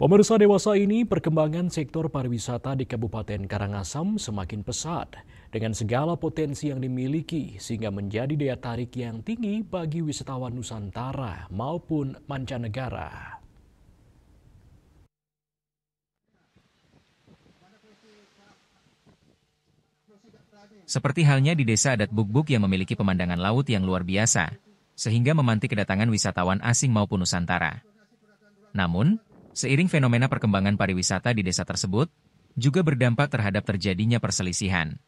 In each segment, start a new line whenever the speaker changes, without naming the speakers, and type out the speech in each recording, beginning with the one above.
Pemirsa dewasa ini, perkembangan sektor pariwisata di Kabupaten Karangasem semakin pesat dengan segala potensi yang dimiliki sehingga menjadi daya tarik yang tinggi bagi wisatawan Nusantara maupun mancanegara.
Seperti halnya di desa adat Buk-Buk yang memiliki pemandangan laut yang luar biasa, sehingga memantik kedatangan wisatawan asing maupun Nusantara. Namun, seiring fenomena perkembangan pariwisata di desa tersebut, juga berdampak terhadap terjadinya perselisihan.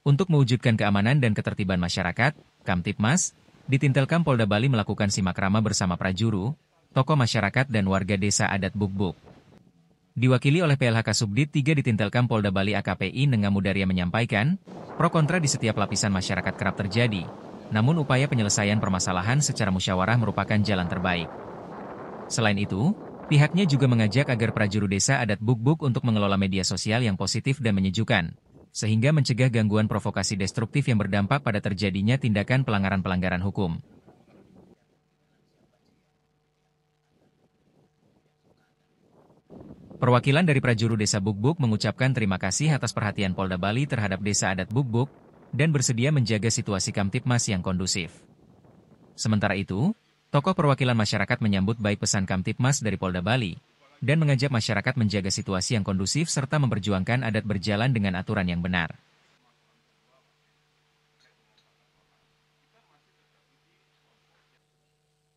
Untuk mewujudkan keamanan dan ketertiban masyarakat, Kamtibmas, di Tintelkam Polda Bali melakukan simak rama bersama prajuru, tokoh masyarakat dan warga desa adat Buk-Buk. Diwakili oleh PLHK Subdit 3 di Tintelkam Polda Bali AKPI Nengamudarya menyampaikan, pro kontra di setiap lapisan masyarakat kerap terjadi, namun upaya penyelesaian permasalahan secara musyawarah merupakan jalan terbaik. Selain itu, pihaknya juga mengajak agar prajuru desa adat Buk-Buk untuk mengelola media sosial yang positif dan menyejukkan, sehingga mencegah gangguan provokasi destruktif yang berdampak pada terjadinya tindakan pelanggaran-pelanggaran hukum. Perwakilan dari prajuru desa Buk-Buk mengucapkan terima kasih atas perhatian Polda Bali terhadap desa adat Buk-Buk dan bersedia menjaga situasi Kamtibmas yang kondusif. Sementara itu, tokoh perwakilan masyarakat menyambut baik pesan Kamtibmas dari Polda Bali dan mengajak masyarakat menjaga situasi yang kondusif serta memperjuangkan adat berjalan dengan aturan yang benar.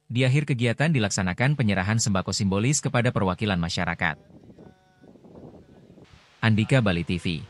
Di akhir kegiatan dilaksanakan penyerahan sembako simbolis kepada perwakilan masyarakat. Andika Bali TV.